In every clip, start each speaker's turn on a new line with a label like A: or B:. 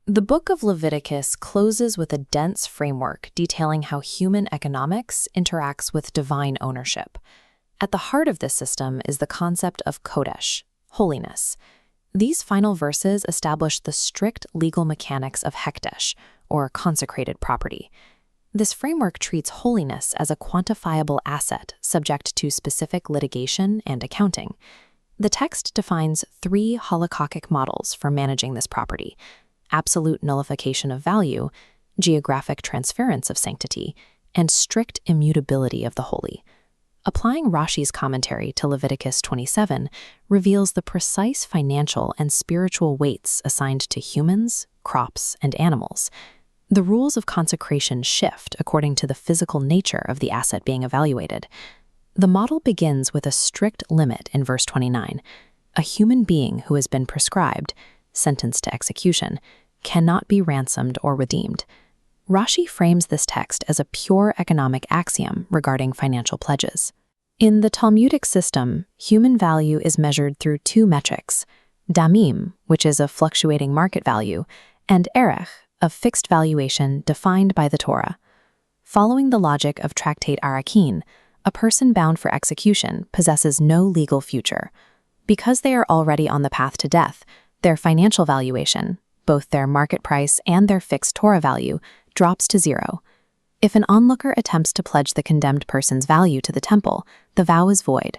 A: The book of Leviticus closes with a dense framework detailing how human economics interacts with divine ownership. At the heart of this system is the concept of kodesh, holiness. These final verses establish the strict legal mechanics of hekdesh, or consecrated property. This framework treats holiness as a quantifiable asset subject to specific litigation and accounting. The text defines 3 halakhic models for managing this property: absolute nullification of value, geographic transference of sanctity, and strict immutability of the holy. Applying Rashi's commentary to Leviticus 27 reveals the precise financial and spiritual weights assigned to humans, crops, and animals. The rules of consecration shift according to the physical nature of the asset being evaluated. The model begins with a strict limit in verse 29. A human being who has been prescribed, sentenced to execution, cannot be ransomed or redeemed. Rashi frames this text as a pure economic axiom regarding financial pledges. In the Talmudic system, human value is measured through 2 metrics: damim, which is a fluctuating market value, and erech, a fixed valuation defined by the Torah. Following the logic of tractate Arachin, a person bound for execution possesses no legal future. Because they are already on the path to death, their financial valuation, both their market price and their fixed Torah value, drops to 0. If an onlooker attempts to pledge the condemned person's value to the temple, the vow is void.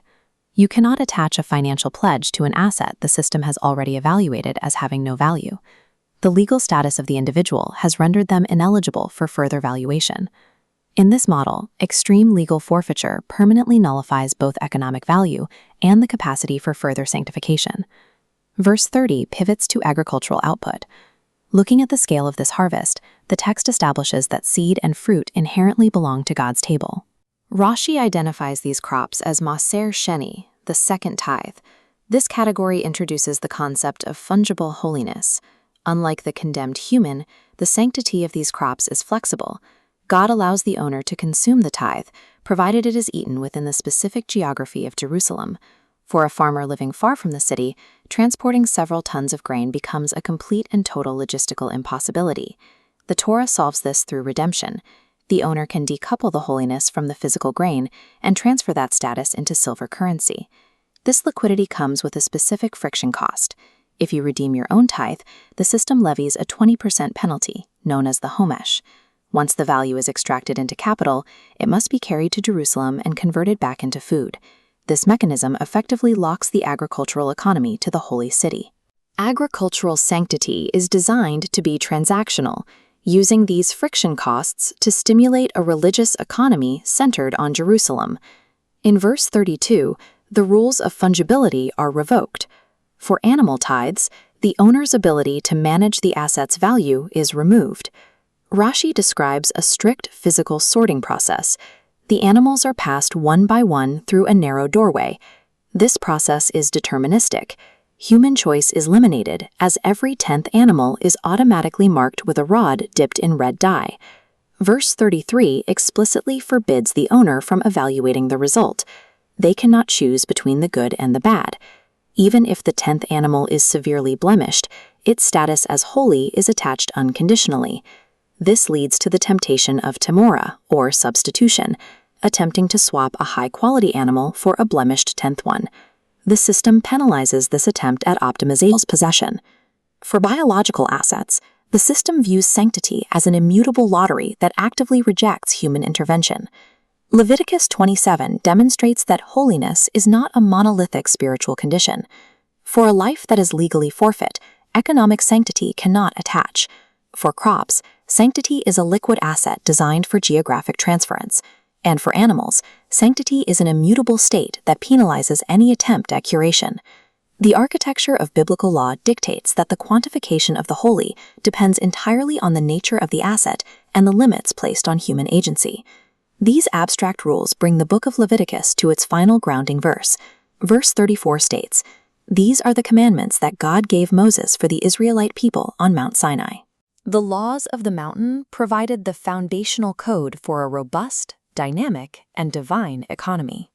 A: You cannot attach a financial pledge to an asset the system has already evaluated as having no value. The legal status of the individual has rendered them ineligible for further valuation. In this model, extreme legal forfeiture permanently nullifies both economic value and the capacity for further sanctification. Verse 30 pivots to agricultural output. Looking at the scale of this harvest, the text establishes that seed and fruit inherently belong to God's table. Rashi identifies these crops as Maser Sheni, the second tithe. This category introduces the concept of fungible holiness. Unlike the condemned human, the sanctity of these crops is flexible. God allows the owner to consume the tithe, provided it is eaten within the specific geography of Jerusalem. For a farmer living far from the city, transporting several tons of grain becomes a complete and total logistical impossibility. The Torah solves this through redemption. The owner can decouple the holiness from the physical grain and transfer that status into silver currency. This liquidity comes with a specific friction cost. If you redeem your own tithe, the system levies a 20% penalty, known as the Chomesh. Once the value is extracted into capital, it must be carried to Jerusalem and converted back into food. This mechanism effectively locks the agricultural economy to the holy city. Agricultural sanctity is designed to be transactional, using these friction costs to stimulate a religious economy centered on Jerusalem. In verse 32, the rules of fungibility are revoked. For animal tithes, the owner's ability to manage the asset's value is removed. Rashi describes a strict physical sorting process. The animals are passed one by one through a narrow doorway. This process is deterministic. Human choice is eliminated, as every 10th animal is automatically marked with a rod dipped in red dye. Verse 33 explicitly forbids the owner from evaluating the result. They cannot choose between the good and the bad. Even if the 10th animal is severely blemished, its status as holy is attached unconditionally. This leads to the temptation of Temurah, or substitution, attempting to swap a high-quality animal for a blemished 10th one. The system penalizes this attempt at optimization's possession. For biological assets, the system views sanctity as an immutable lottery that actively rejects human intervention. Leviticus 27 demonstrates that holiness is not a monolithic spiritual condition. For a life that is legally forfeit, economic sanctity cannot attach. For crops, sanctity is a liquid asset designed for geographic transference. And for animals, sanctity is an immutable state that penalizes any attempt at curation. The architecture of biblical law dictates that the quantification of the holy depends entirely on the nature of the asset and the limits placed on human agency. These abstract rules bring the book of Leviticus to its final grounding verse. Verse 34 states, "These are the commandments that God gave Moses for the Israelite people on Mount Sinai." The laws of the mountain provided the foundational code for a robust, dynamic, and divine economy.